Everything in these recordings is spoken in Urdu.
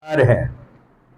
ہے.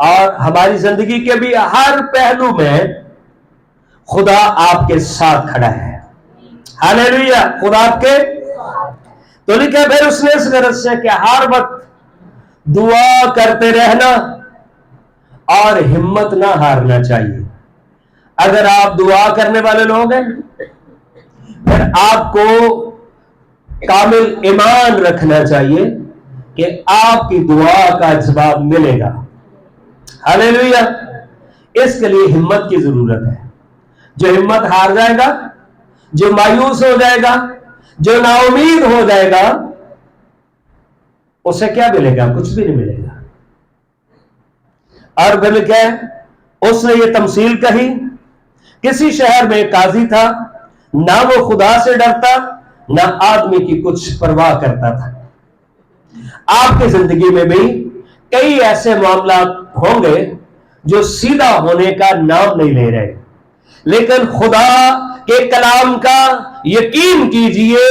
اور ہماری زندگی کے بھی ہر پہلو میں خدا آپ کے ساتھ کھڑا ہے. ہاللیلویا. خدا آپ کے تو لکھا پھر اس نے اس غرض سے کہ ہر وقت دعا کرتے رہنا اور ہمت نہ ہارنا چاہیے. اگر آپ دعا کرنے والے لوگ ہیں پھر آپ کو کامل ایمان رکھنا چاہیے کہ آپ کی دعا کا جواب ملے گا. ہاللیلویا. اس کے لیے ہمت کی ضرورت ہے. جو ہمت ہار جائے گا، جو مایوس ہو جائے گا، جو نا امید ہو جائے گا، اسے کیا ملے گا؟ کچھ بھی نہیں ملے گا. اور پھر کیا ہے؟ اس نے یہ تمثیل کہی. کسی شہر میں ایک قاضی تھا، نہ وہ خدا سے ڈرتا نہ آدمی کی کچھ پرواہ کرتا تھا. آپ کی زندگی میں بھی کئی ایسے معاملات ہوں گے جو سیدھا ہونے کا نام نہیں لے رہے، لیکن خدا کے کلام کا یقین کیجئے،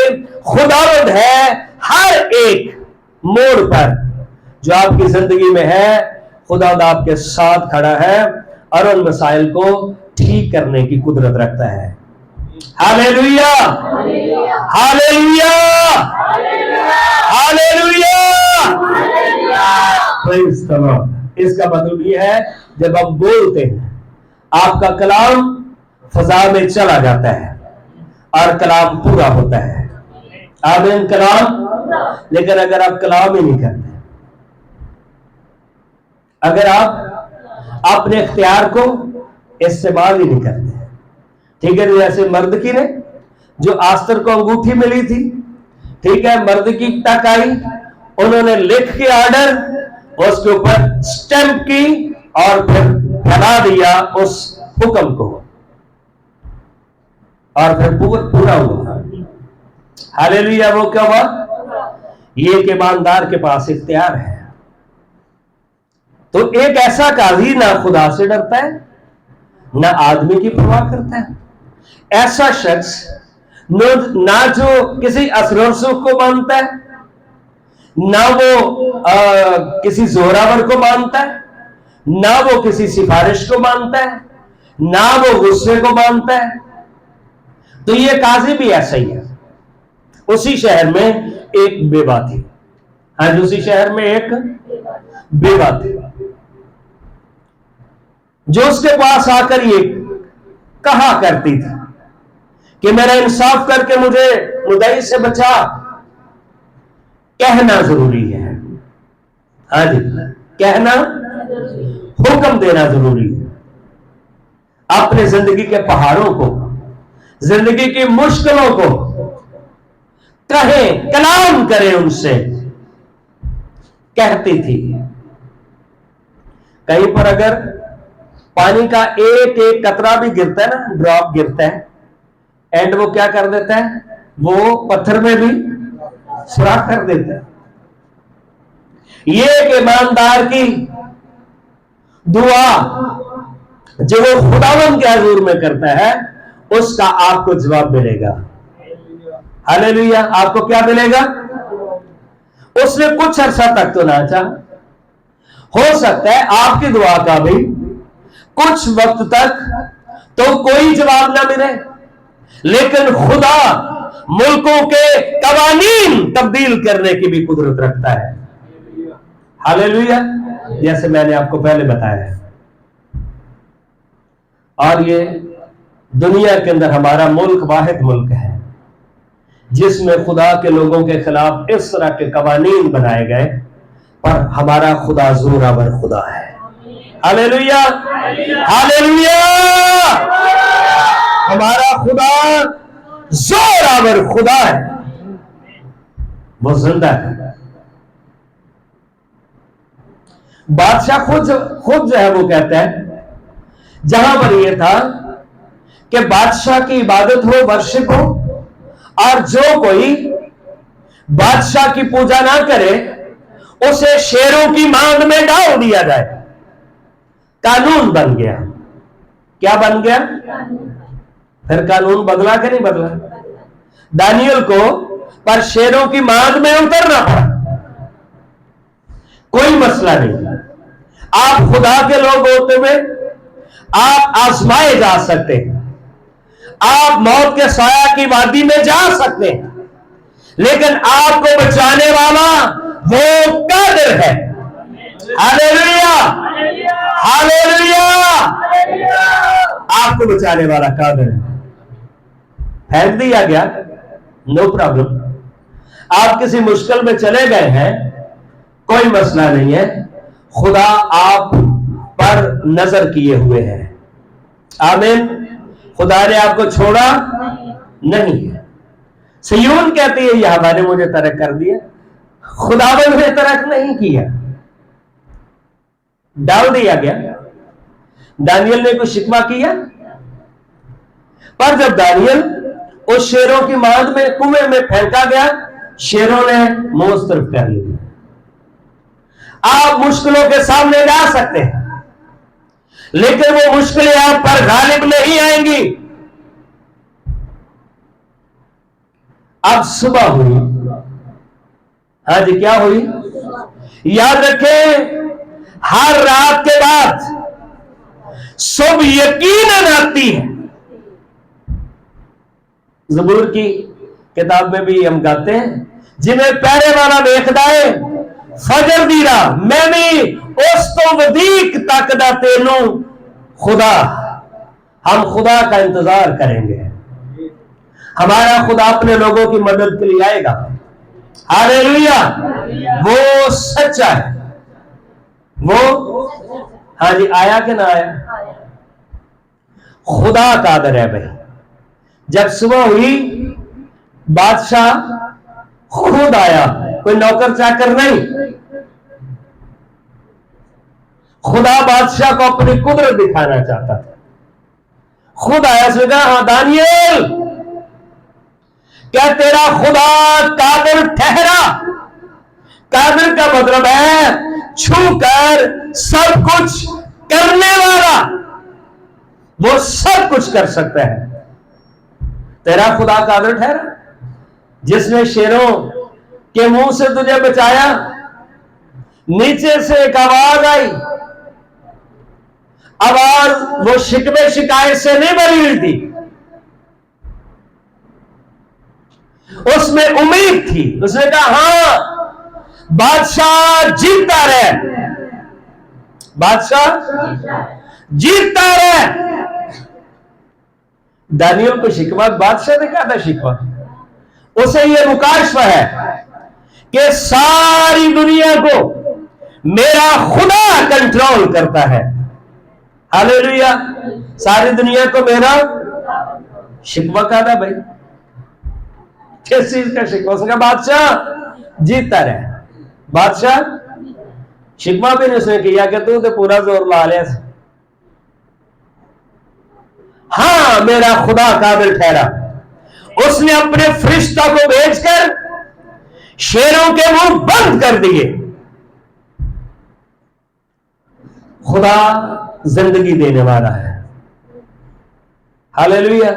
خداوند ہے ہر ایک موڑ پر جو آپ کی زندگی میں ہے. خداوند آپ کے ساتھ کھڑا ہے اور ان مسائل کو ٹھیک کرنے کی قدرت رکھتا ہے. ہاللیلویا. ہاللیلویا. ہاللیلویا. پریز دی لارڈ. اس کا مطلب یہ ہے جب ہم بولتے ہیں آپ کا کلام فضا میں چلا جاتا ہے اور کلام پورا ہوتا ہے. آمین. کلام. لیکن اگر آپ کلام ہی نہیں کرتے، اگر آپ اپنے اختیار کو استعمال ہی نہیں کرتے، ٹھیک ہے، جیسے مرد کی نے جو آستر کو انگوٹھی ملی تھی، ٹھیک ہے، مرد کی تک آئی، انہوں نے لکھ کے آرڈر اس کے اوپر سٹیمپ کی اور پھر پھیلا دیا اس حکم کو اور پھر پورا ہوا. ہاللیلویا. وہ کیا ہوا؟ یہ ایک ایماندار کے پاس اختیار ہے. تو ایک ایسا قاضی نہ خدا سے ڈرتا ہے نہ آدمی کی پرواہ کرتا ہے. ایسا شخص نہ جو کسی اثر و رسوخ کو مانتا ہے، نہ وہ کسی زوراور کو مانتا ہے، نہ وہ کسی سفارش کو مانتا ہے، نہ وہ غصے کو مانتا ہے. تو یہ قاضی بھی ایسا ہی ہے. اسی شہر میں ایک بیوہ تھی. ہاں جی، اسی شہر میں ایک بیوہ تھی جو اس کے پاس آ کر یہ کہا کرتی تھی کہ میرا انصاف کر کے مجھے مدعی سے بچا. کہنا ضروری ہے. ہاں جی، کہنا، حکم دینا ضروری ہے. اپنے زندگی کے پہاڑوں کو، زندگی کی مشکلوں کو کہیں، کلام کریں ان سے. کہتی تھی. کہیں پر اگر پانی کا ایک ایک قطرہ بھی گرتا ہے نا، ڈراپ گرتا ہے، اینڈ وہ کیا کر دیتا ہے؟ وہ پتھر میں بھی سوراخ کر دیتا ہے. یہ ایک ایماندار کی دعا جو وہ خداوند کے حضور میں کرتا ہے، اس کا آپ کو جواب ملے گا. ہاللیلویا. آپ کو کیا ملے گا؟ اس نے کچھ عرصہ تک تو نہ چاہا. ہو سکتا ہے آپ کی دعا کا بھی کچھ وقت تک تو کوئی جواب نہ ملے، لیکن خدا ملکوں کے قوانین تبدیل کرنے کی بھی قدرت رکھتا ہے. ہاللیلویا. جیسے میں نے آپ کو پہلے بتایا ہے. اور یہ دنیا کے اندر ہمارا ملک واحد ملک ہے جس میں خدا کے لوگوں کے خلاف اس طرح کے قوانین بنائے گئے، پر ہمارا خدا زوراور خدا ہے. ہاللیلویا. ہاللیلویا. ہمارا خدا زوراور خدا ہے. وہ زندہ ہے. بادشاہ خود جو ہے وہ کہتا ہے، جہاں پر یہ تھا کہ بادشاہ کی عبادت ہو، ورشپ ہو، اور جو کوئی بادشاہ کی پوجا نہ کرے اسے شیروں کی مانگ میں ڈال دیا جائے. قانون بن گیا. کیا بن گیا؟ پھر قانون بدلا کہ نہیں بدلا؟ دانیل کو پر شیروں کی مانگ میں اترنا پڑا. کوئی مسئلہ نہیں. آپ خدا کے لوگ ہوتے ہوئے آپ آزمائے جا سکتے ہیں، آپ موت کے سایہ کی وادی میں جا سکتے ہیں، لیکن آپ کو بچانے والا وہ قادر ہے۔ ہاللیلویا، ہاللیلویا، آپ کو بچانے والا قادر ہے۔ پھینک دیا گیا، نو پرابلم۔ آپ کسی مشکل میں چلے گئے ہیں، کوئی مسئلہ نہیں ہے، خدا آپ پر نظر کیے ہوئے ہے۔ آمین۔ خدا نے آپ کو چھوڑا نہیں ہے۔ سیون کہتی ہے یہوہ نے مجھے ترک کر دیا، خداوند نے ترک نہیں کیا، ڈال دیا گیا۔ دانیل نے کوئی شکوہ کیا؟ پر جب دانیل اس شیروں کی ماند میں کنویں میں پھینکا گیا، شیروں نے منہ اس طرف کر لیا۔ آپ مشکلوں کے سامنے جا سکتے ہیں، لیکن وہ مشکلیں آپ پر غالب نہیں آئیں گی۔ اب صبح ہوئی، ہاں جی کیا ہوئی؟ یاد رکھیں، ہر رات کے بعد صبح یقیناً آتی ہے۔ زبور کی کتاب میں بھی ہم گاتے ہیں، جنہیں پہرے والا دیکھتا ہے فجر دیرا میں بھی اس تو ودیق تکدا تینوں خدا۔ ہم خدا کا انتظار کریں گے، ہمارا خدا اپنے لوگوں کی مدد کے لیے آئے گا۔ ہاللیلویا، وہ سچا ہے، وہ ہاں جی آیا کہ نہ آیا؟ خدا قادر ہے بھائی۔ جب صبح ہوئی، بادشاہ خود آیا، کوئی نوکر چاکر نہیں۔ خدا بادشاہ کو اپنی قدرت دکھانا چاہتا تھا، خود آیا۔ اس نے کہا ہاں دانیل، کیا تیرا خدا قادر ٹھہرا؟ قادر کا مطلب ہے چھو کر سب کچھ کرنے والا، وہ سب کچھ کر سکتا ہے۔ تیرا خدا قادر ٹھہرا، جس نے شیروں کے منہ سے تجھے بچایا۔ نیچے سے ایک آواز آئی، آواز وہ شکوے شکایت سے نہیں بھری ہوئی تھی، اس میں امید تھی۔ اس نے کہا ہاں بادشاہ جیتتا رہے، بادشاہ جیتتا رہے۔ دانیل کو شکوہ، بادشاہ نے کہا تھا شکوہ، اسے یہ مکاشفہ ہے کہ ساری دنیا کو میرا خدا کنٹرول کرتا ہے۔ ہاللیلویا، ساری دنیا کو میرا شکوہ کہا تھا بھائی، کس چیز کا شکوہ؟ اس نے کہا بادشاہ جیتتا رہے۔ بادشاہ شکوہ بھی نہیں اس نے کیا کہ تو پورا زور لا لیا۔ ہاں میرا خدا قابل ٹھہرا، اس نے اپنے فرشتہ کو بھیج کر شیروں کے منہ بند کر دیے۔ خدا زندگی دینے والا ہے۔ ہاللیلویا۔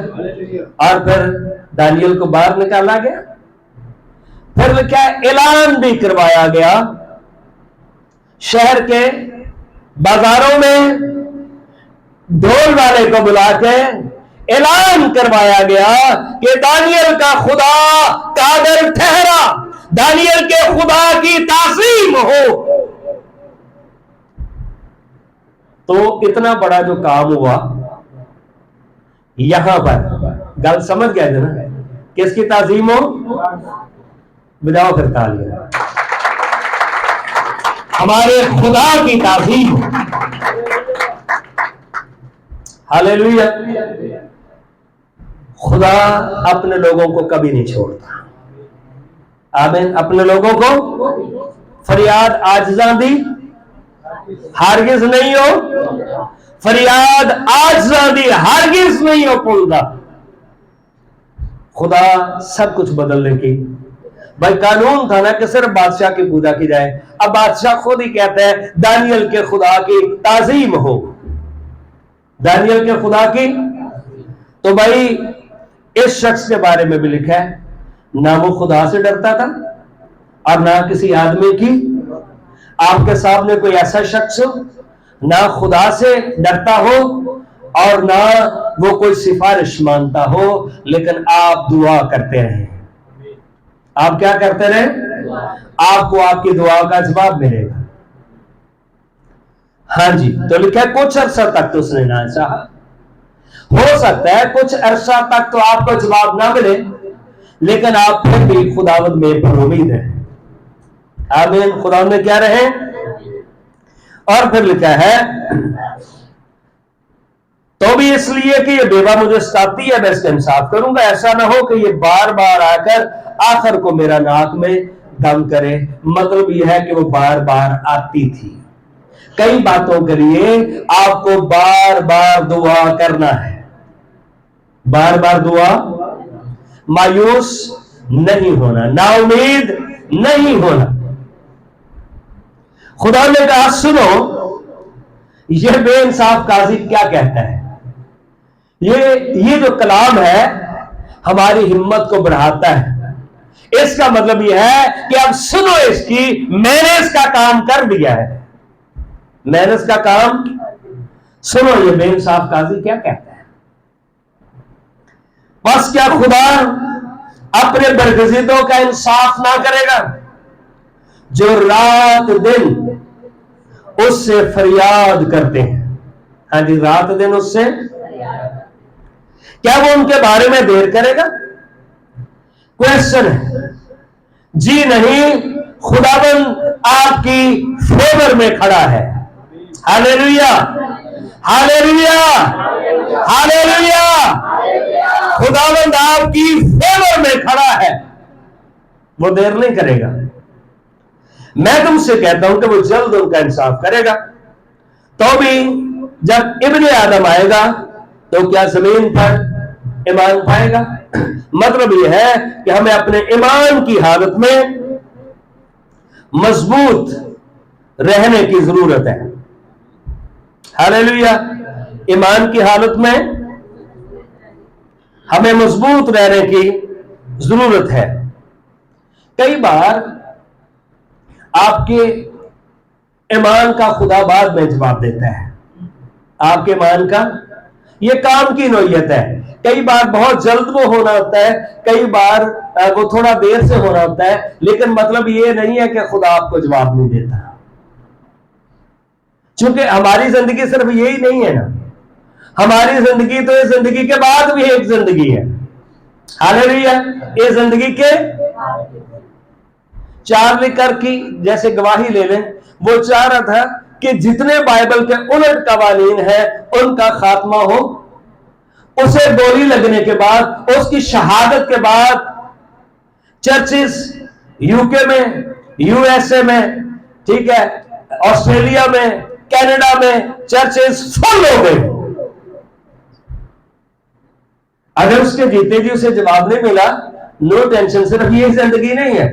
اور پھر دانیل کو باہر نکالا گیا، پھر کیا اعلان بھی کروایا گیا، شہر کے بازاروں میں ڈھول والے کو بلا کے اعلان کروایا گیا کہ دانیل کا خدا قادر ٹھہرا، دانیل کے خدا کی تعظیم ہو۔ تو اتنا بڑا جو کام ہوا یہاں پر، گل سمجھ گیا جو نا، کس کی تعظیم ہو؟ بجاؤ پھر تالیاں، ہمارے خدا کی تعظیم ہو۔ ہاللیلویا۔ خدا اپنے لوگوں کو کبھی نہیں چھوڑتا۔ آمین۔ اپنے لوگوں کو فریاد عاجزاں دی ہرگز نہیں ہو، فریاد عاجزاں دی ہرگز نہیں ہو پلدا۔ خدا سب کچھ بدلنے کی بھائی قانون تھا نا کہ صرف بادشاہ کی پوجا کی جائے، اب بادشاہ خود ہی کہتا ہے دانیل کے خدا کی تعظیم ہو، دانیل کے خدا کی۔ تو بھائی اس شخص کے بارے میں بھی لکھا ہے، نہ وہ خدا سے ڈرتا تھا اور نہ کسی آدمی کی۔ آپ کے سامنے کوئی ایسا شخص ہو نہ خدا سے ڈرتا ہو اور نہ وہ کوئی سفارش مانتا ہو، لیکن آپ دعا کرتے رہیں۔ آپ کیا کرتے رہیں؟ آپ کو آپ کی دعا کا جواب ملے گا۔ ہاں جی، تو لکھا ہے کچھ عرصہ تک تو اس نے نہ چاہا۔ ہو سکتا ہے کچھ عرصہ تک تو آپ کو جواب نہ ملے، لیکن آپ پھر بھی خداوند میں پر امید ہے۔ آمین، خداوند میں کیا رہے؟ اور پھر لکھا ہے تو بھی اس لیے کہ یہ بیوہ مجھے ستاتی ہے، میں اس کا انصاف کروں گا، ایسا نہ ہو کہ یہ بار بار آ کر آخر کو میرا ناک میں دم کرے۔ مطلب یہ ہے کہ وہ بار بار آتی تھی۔ کئی باتوں کے لیے آپ کو بار بار دعا کرنا ہے، بار بار دعا، مایوس نہیں ہونا، نا امید نہیں ہونا۔ خدا نے کہا سنو یہ بے انصاف قاضی کیا کہتا ہے۔ یہ جو کلام ہے ہماری ہمت کو بڑھاتا ہے۔ اس کا مطلب یہ ہے کہ اب سنو اس کی، میں نے اس کا کام کر دیا ہے، میں نے اس کا کام، سنو یہ بے انصاف قاضی کیا کہتا ہے۔ بس کیا خدا اپنے برگزیدوں کا انصاف نہ کرے گا جو رات دن اس سے فریاد کرتے ہیں؟ ہاں جی، رات دن اس سے، کیا وہ ان کے بارے میں دیر کرے گا؟ کویسچن ہے۔ جی نہیں، خداوند آپ کی فیور میں کھڑا ہے۔ ہاللیلویا، ہاللیلویا، ہاللیلویا۔ خداوند آپ کی فیور میں کھڑا ہے، وہ دیر نہیں کرے گا۔ میں تم سے کہتا ہوں کہ وہ جلد ان کا انصاف کرے گا۔ تو بھی جب ابن آدم آئے گا تو کیا زمین پر ایمان پائے گا؟ مطلب یہ ہے کہ ہمیں اپنے ایمان کی حالت میں مضبوط رہنے کی ضرورت ہے۔ ہاللیلویا، ایمان کی حالت میں ہمیں مضبوط رہنے کی ضرورت ہے۔ کئی بار آپ کے ایمان کا خدا بعد میں جواب دیتا ہے۔ آپ کے ایمان کا یہ کام کی نوعیت ہے۔ کئی بار بہت جلد وہ ہونا ہوتا ہے، کئی بار وہ تھوڑا دیر سے ہونا ہوتا ہے، لیکن مطلب یہ نہیں ہے کہ خدا آپ کو جواب نہیں دیتا، چونکہ ہماری زندگی صرف یہی نہیں ہے نا، ہماری زندگی تو اس زندگی کے بعد بھی ایک زندگی ہے۔ ہاللیلویا، یہ زندگی کے چارلی کرک کی جیسے گواہی لے لیں، وہ چاہ رہا تھا کہ جتنے بائبل کے الٹ قوانین ہیں ان کا خاتمہ ہو۔ اسے گولی لگنے کے بعد، اس کی شہادت کے بعد چرچز یو کے میں، یو ایس اے میں، ٹھیک ہے، آسٹریلیا میں، کینیڈا میں چرچز فل ہو گئے۔ اگر اس کے جیتے جی اسے جواب نہیں ملا، نو ٹینشن، صرف یہ زندگی نہیں ہے۔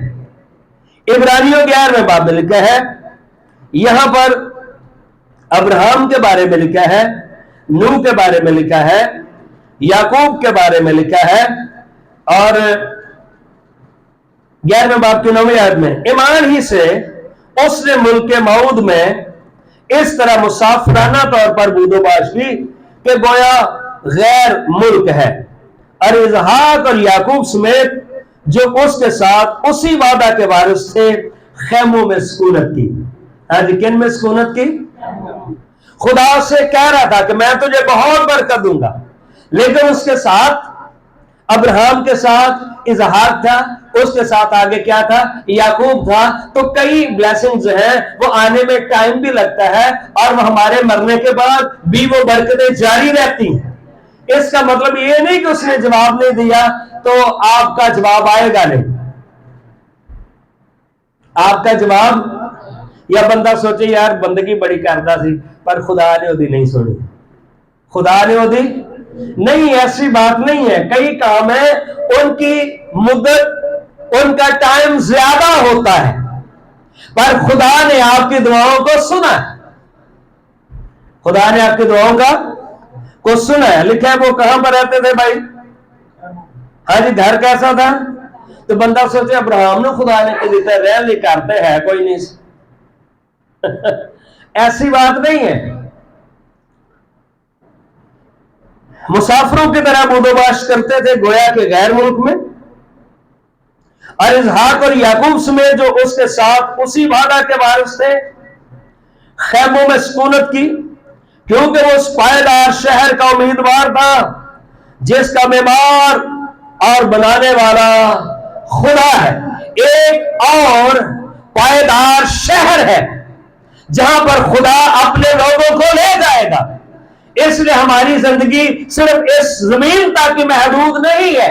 عبرانیوں 11 میں باب میں لکھا ہے، یہاں پر ابراہم کے بارے میں لکھا ہے، نوح کے بارے میں لکھا ہے، یعقوب کے بارے میں لکھا ہے، اور 11 باب کی 9 آیت میں ایمان ہی سے اس نے ملک موعود میں اس طرح مسافرانہ طور پر بود و باش کی کہ گویا غیر ملک ہے، اور اسحاق اور یعقوب سمیت جو اس کے ساتھ اسی وعدہ کے وارث تھے خیموں میں سکونت کی۔ ہاں جی، کن میں سکونت کی؟ خدا سے کہہ رہا تھا کہ میں تجھے بہت برکت دوں گا، لیکن اس کے ساتھ ابراہم کے ساتھ اسحاق تھا، اس کے ساتھ آگے کیا تھا؟ یعقوب تھا۔ تو کئی بلیسنگز ہیں، وہ آنے میں ٹائم بھی لگتا ہے، اور وہ ہمارے مرنے کے بعد بھی وہ برکتیں جاری رہتی ہیں۔ اس کا مطلب یہ نہیں کہ اس نے جواب نہیں دیا تو آپ کا جواب آئے گا نہیں۔ آپ کا جواب، یا بندہ سوچے یار بندگی بڑی کرتا سی پر خدا نے وہ نہیں سنی، خدا نے وہ نہیں، ایسی بات نہیں ہے۔ کئی کام ہیں ان کی مدت، ان کا ٹائم زیادہ ہوتا ہے، پر خدا نے آپ کی دعاؤں کو سنا ہے، خدا نے آپ کی دعاؤں کو سنا ہے۔ لکھا ہے وہ کہاں پر رہتے تھے بھائی؟ ہاں جی، گھر کیسا تھا؟ تو بندہ سوچے ابراہم نے خدا نے کسی طرح رہ لی کرتے ہے کوئی نہیں ایسی بات نہیں ہے۔ مسافروں کی طرح بودوباش کرتے تھے گویا کہ غیر ملک میں. اور اسحاق اور یعقوب سمیت جو اس کے ساتھ اسی وعدہ کے وارث تھے خیموں میں سکونت کی، کیونکہ وہ اس پائیدار شہر کا امیدوار تھا جس کا معمار اور بنانے والا خدا ہے. ایک اور پائیدار شہر ہے جہاں پر خدا اپنے لوگوں کو لے جائے گا. اس لیے ہماری زندگی صرف اس زمین تک کی محدود نہیں ہے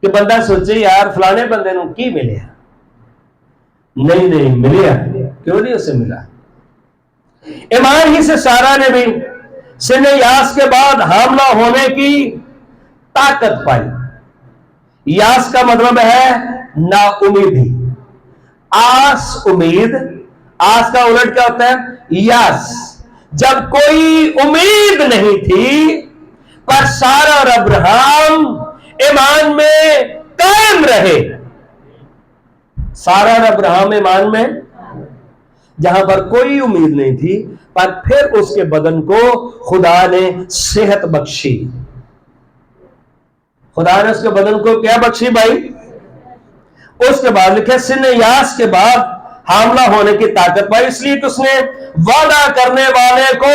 کہ بندہ سوچے یار فلانے بندے نو کی ملے. نہیں ملیا. کیوں نہیں اسے ملا؟ ایمان ہی سے سارا نے بھی سن یاس کے بعد حاملہ ہونے کی طاقت پائی. یاس کا مطلب ہے نا امیدی. آس امید، آس کا الٹ کیا ہوتا ہے؟ یاس. جب کوئی امید نہیں تھی پر سارا اور ابراہم ایمان میں قائم رہے. سارا اور ابراہم ایمان میں، جہاں پر کوئی امید نہیں تھی پر پھر اس کے بدن کو خدا نے صحت بخشی. خدا نے اس کے بدن کو کیا بخشی بھائی؟ اس کے بعد لکھے سن یاس کے بعد حاملہ ہونے کی طاقت پائی، اس لیے کہ اس نے وعدہ کرنے والے کو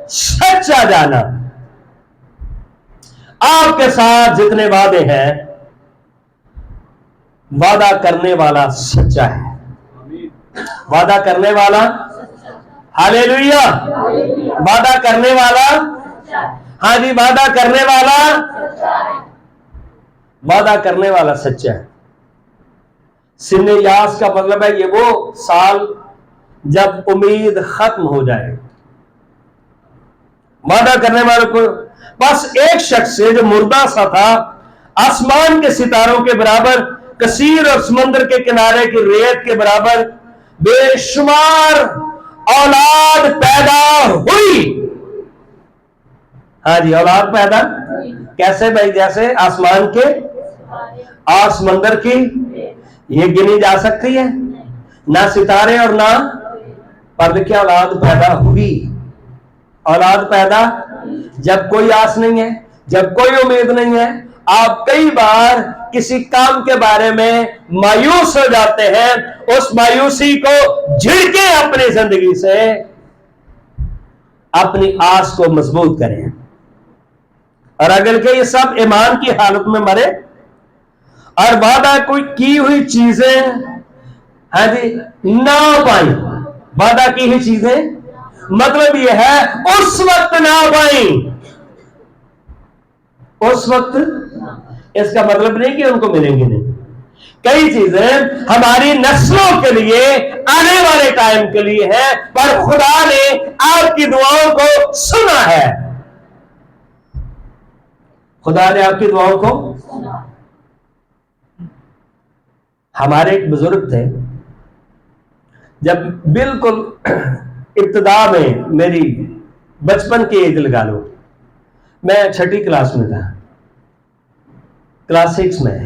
سچا جانا. آپ کے ساتھ جتنے وعدے ہیں وعدہ کرنے والا سچا ہے. وعدہ کرنے والا، ہاللیلویا، وعدہ کرنے والا، ہاں جی، وعدہ کرنے والا، وعدہ کرنے والا سچا ہے. سن یاس کا مطلب ہے یہ وہ سال جب امید ختم ہو جائے. وعدہ کرنے والے کو بس ایک شخص سے جو مردہ سا تھا، آسمان کے ستاروں کے برابر، کثیر اور سمندر کے کنارے کی ریت کے برابر بے شمار اولاد پیدا ہوئی. ہاں جی، اولاد پیدا کیسے بھائی؟ جیسے آسمان کے اور سمندر کی، یہ گنی جا سکتی ہے؟ نہ ستارے اور نہ پر لکھے اولاد پیدا ہوئی. اولاد پیدا جب کوئی آس نہیں ہے، جب کوئی امید نہیں ہے. آپ کئی بار کسی کام کے بارے میں مایوس ہو جاتے ہیں، اس مایوسی کو جھڑکیں اپنی زندگی سے، اپنی آس کو مضبوط کریں. اور اگر کہ یہ سب ایمان کی حالت میں مرے اور وعدہ کوئی کی ہوئی چیزیں ہاں جی نہ پائیں. وعدہ کی ہوئی چیزیں مطلب یہ ہے اس وقت نہ پائیں. اس وقت اس کا مطلب نہیں کہ ان کو ملیں گے نہیں. کئی چیزیں ہماری نسلوں کے لیے، آنے والے ٹائم کے لیے ہیں، پر خدا نے آپ کی دعاؤں کو سنا ہے. خدا نے آپ کی دعاؤں کو سنا. ہمارے ایک بزرگ تھے، جب بالکل ابتدا میں میری بچپن کی ایج لگا لو، میں 6ٹھی کلاس میں تھا، کلاس 6 میں،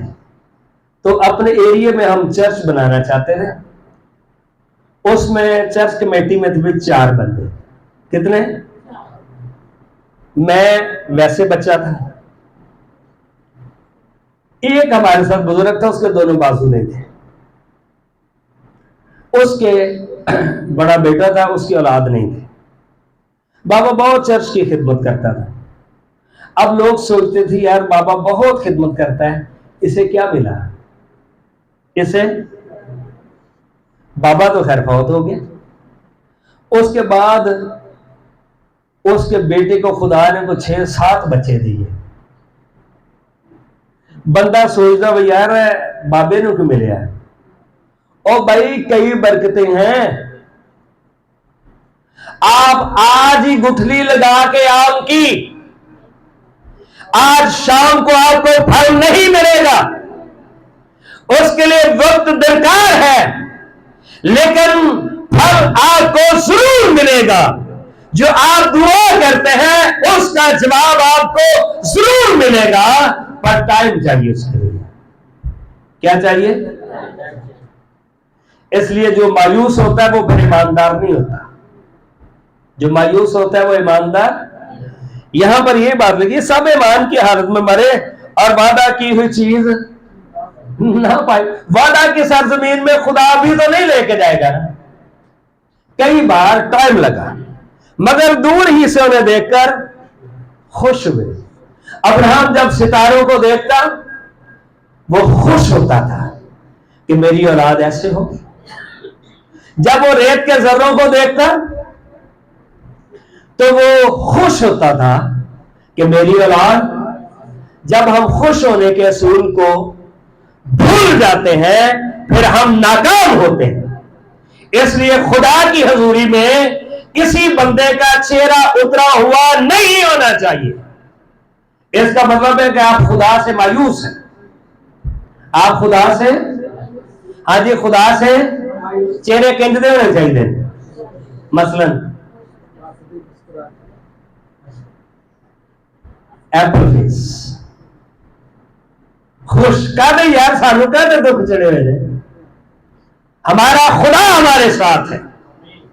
تو اپنے ایریے میں ہم چرچ بنانا چاہتے تھے. اس میں چرچ کمیٹی میں تھے 4 بندے. کتنے؟ میں ویسے بچہ تھا، ایک ہمارے ساتھ بزرگ تھا، اس کے دونوں بازو نہیں تھے. اس کے بڑا بیٹا تھا، اس کی اولاد نہیں تھی. بابا بہت چرچ کی خدمت کرتا تھا. اب لوگ سوچتے تھے یار بابا بہت خدمت کرتا ہے، اسے کیا ملا؟ اسے بابا تو خیر فوت ہو گیا. اس کے بعد اس کے بیٹے کو خدا نے کو 6-7 بچے دیے. بندہ سوچتا بھائی یار بابے نو کیوں ملے ہے؟ او بھائی کئی برکتیں ہیں. آپ آج ہی گٹھلی لگا کے آم کی، آج شام کو آپ کو پھل نہیں ملے گا، اس کے لیے وقت درکار ہے، لیکن پھل آپ کو ضرور ملے گا. جو آپ دعا کرتے ہیں اس کا جواب آپ کو ضرور ملے گا، پر ٹائم چاہیے اس کے لیے. کیا چاہیے؟ اس لیے جو مایوس ہوتا ہے وہ پھر ایماندار نہیں ہوتا. جو مایوس ہوتا ہے وہ ایماندار. یہاں پر یہ بات لگی سب ایمان کی حالت میں مرے اور وعدہ کی ہوئی چیز نہ پائے. وعدہ کی سرزمین میں خدا بھی تو نہیں لے کے جائے گا. کئی بار ٹائم لگا مگر دور ہی سے انہیں دیکھ کر خوش ہوئے. ابراہیم جب ستاروں کو دیکھتا وہ خوش ہوتا تھا کہ میری اولاد ایسے ہوگی. جب وہ ریت کے ذروں کو دیکھتا تو وہ خوش ہوتا تھا کہ میری اولاد. جب ہم خوش ہونے کے اصول کو بھول جاتے ہیں پھر ہم ناکام ہوتے ہیں. اس لیے خدا کی حضوری میں کسی بندے کا چہرہ اترا ہوا نہیں ہونا چاہیے. اس کا مطلب ہے کہ آپ خدا سے مایوس ہیں. آپ خدا سے ہاں جی خدا سے چہرے کنجدے ہونے چاہیے. مثلا ایپل فیس خوش کہتے یار سانو کہتے دکھ چڑے ہوئے ہمارا خدا ہمارے ساتھ ہے.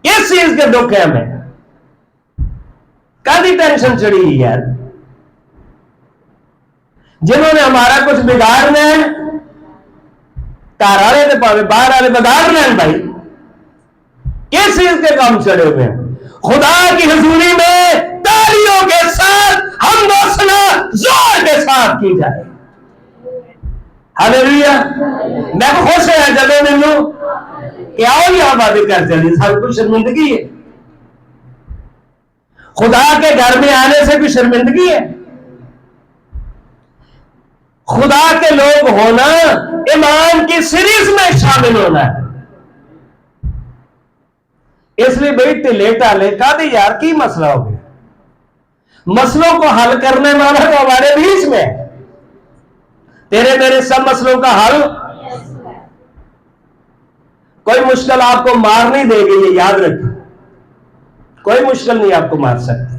کس چیز کے دکھ ہے ہمیں کہتی ٹینشن چڑی ہوئی یار. جنہوں نے ہمارا کچھ بگاڑنا ہے گھر والے تو پاوے باہر والے بگاڑنا ہے بھائی. کس چیز کے کام چڑے ہوئے ہیں. خدا کی حضوری میں تالیوں کے ساتھ حمد و ثنا زور کے ساتھ کی جائے. ہاللیلویا. میں خوش ہے جب ملوں کہ آؤ یہاں باتیں کر چلی. سب کچھ شرمندگی ہے. خدا کے گھر میں آنے سے بھی شرمندگی ہے. خدا کے لوگ ہونا ایمان کی سیریز میں شامل ہونا ہے. اس لیے بھائی ٹلے ٹالے کا دی یار کی مسئلہ ہو گیا. مسئلوں کو حل کرنے والا تو ہمارے بیچ میں ہے. تیرے میرے سب مسئلوں کا حل کوئی مشکل آپ کو مار نہیں دے گی. یہ یاد رکھیں کوئی مشکل نہیں آپ کو مار سکتی.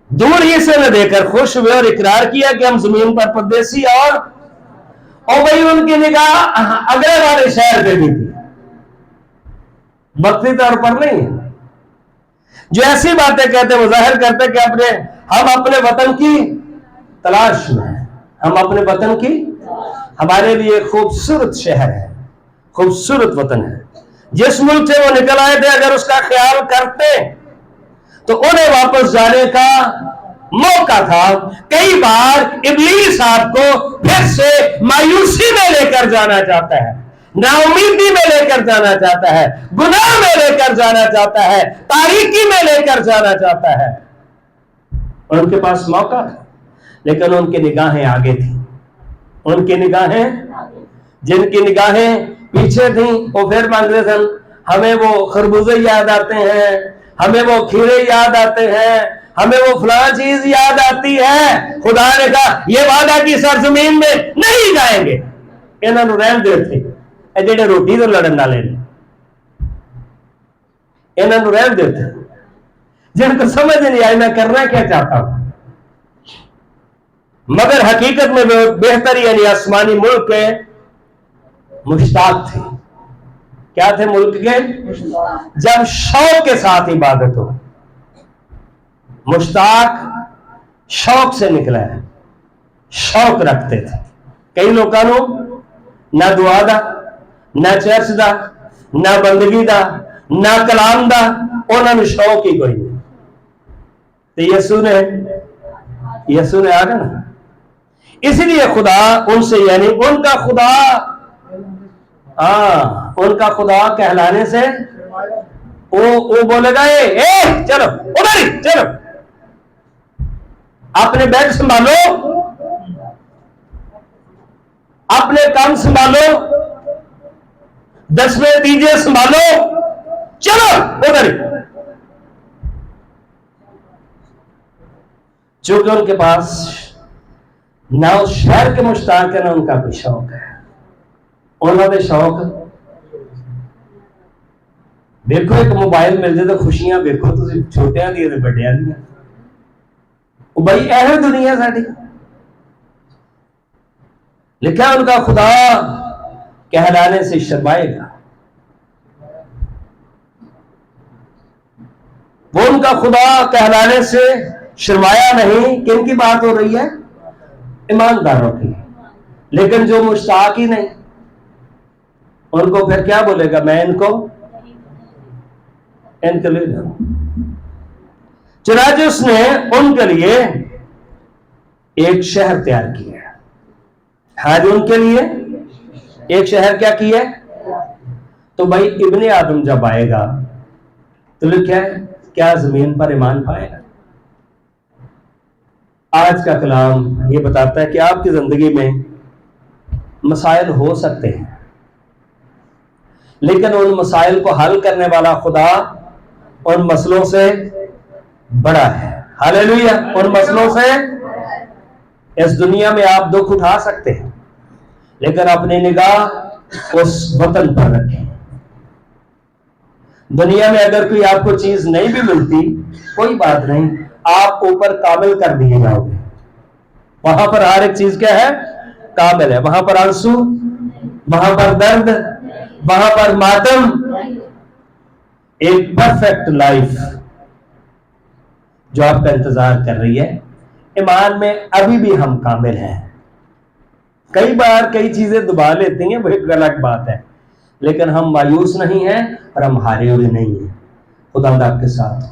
دور ہی سے نہ دے کر خوش ہوئے اور اقرار کیا کہ ہم زمین پر پردیسی اور وہی ان کی نگاہ اگلے والے شہر پہ بھی تھی. وقتی طور پر نہیں ہے. جو ایسی باتیں کہتے وہ ظاہر کرتے کہ ہم اپنے وطن کی تلاش میں ہیں. ہم اپنے وطن کی ہمارے لیے خوبصورت شہر ہے خوبصورت وطن ہے. جس ملک سے وہ نکل آئے تھے اگر اس کا خیال کرتے تو انہیں واپس جانے کا موقع تھا. کئی بار ابلیس آپ کو پھر سے مایوسی میں لے کر جانا چاہتا ہے, نا امیدی میں لے کر جانا چاہتا ہے, گناہ میں لے کر جانا چاہتا ہے, تاریکی میں لے کر جانا چاہتا ہے. اور ان کے پاس موقع تھا لیکن ان کی نگاہیں آگے تھیں. ان کی نگاہیں جن کی نگاہیں پیچھے تھیں وہ پھر مانگتے تھے ہمیں وہ خربوزے یاد آتے ہیں, ہمیں وہ کھیرے یاد آتے ہیں, ہمیں وہ فلاں چیز یاد آتی ہے. خدا نے کہا یہ وعدہ کی سرزمین میں نہیں جائیں گے. انہوں نے رہن دے تھے جڑے روٹی تو لڑن والے نے انہوں نے رہن دے تھے جن کو سمجھ نہیں آئی میں کرنا کیا چاہتا ہوں. مگر حقیقت میں بہتر یعنی آسمانی ملک کے مشتاق تھے. کیا تھے ملک کے؟ جب شوق کے ساتھ عبادت ہو. مشتاق شوق سے نکلا ہے, شوق رکھتے تھے. کئی لوگوں نہ دعا دا نہ چرچ دا نہ بندگی دا نہ کلام دا انہوں نے شوق ہی کوئی نہیں. تو یسوع نے آگا نا. اسی لیے خدا ان سے یعنی ان کا خدا ان کا خدا کہلانے سے وہ بولے گا چلو ادھر ہی چلو اپنے بیگ سنبھالو, اپنے کام سنبھالو, 10ویں تیجے سنبھالو, چلو ادھر ہی. چونکہ ان کے پاس نہ اس شہر کے مشتاق ہے نہ ان کا کوئی شوق ہے. انہوں نے شوق دیکھو ایک موبائل مل جائے تو خوشیاں دیکھو تو چھوٹیاں دیا تو بڑیاں دیا. بھائی ایسے دنیا ساری لکھا ان کا خدا کہلانے سے شرمائے گا. ان کا خدا کہلانے سے شرمایا نہیں. کن کی بات ہو رہی ہے؟ ایمانداروں کی. لیکن جو مشتاق ہی نہیں, ان کو پھر کیا بولے گا؟ میں ان کے لیے جاؤں. چنانچہ اس نے ان کے لیے ایک شہر تیار کیا. ہاں جی, ان کے لیے ایک شہر کیا کیا؟ تو بھائی ابن آدم جب آئے گا تو کیا زمین پر ایمان پائے گا؟ آج کا کلام یہ بتاتا ہے کہ آپ کی زندگی میں مسائل ہو سکتے ہیں, لیکن ان مسائل کو حل کرنے والا خدا ان مسئلوں سے بڑا ہے. ہاللیلویا. ان مسئلوں سے, اس دنیا میں آپ دکھ اٹھا سکتے ہیں, لیکن اپنی نگاہ اس وطن پر رکھیں. دنیا میں اگر کوئی آپ کو چیز نہیں بھی ملتی, کوئی بات نہیں, آپ اوپر کامل کر دیے جاؤ گے. وہاں پر ہر ایک چیز کیا ہے؟ کامل ہے. وہاں پر آنسو, وہاں پر درد, وہاں پر ماتم, ایک پرفیکٹ لائف جو آپ کا انتظار کر رہی ہے. ایمان میں ابھی بھی ہم کامل ہیں. کئی بار کئی چیزیں دبا لیتی ہیں, وہ ایک الگ بات ہے, لیکن ہم مایوس نہیں ہیں اور ہم ہارے ہوئے نہیں ہیں. خدا آپ کے ساتھ.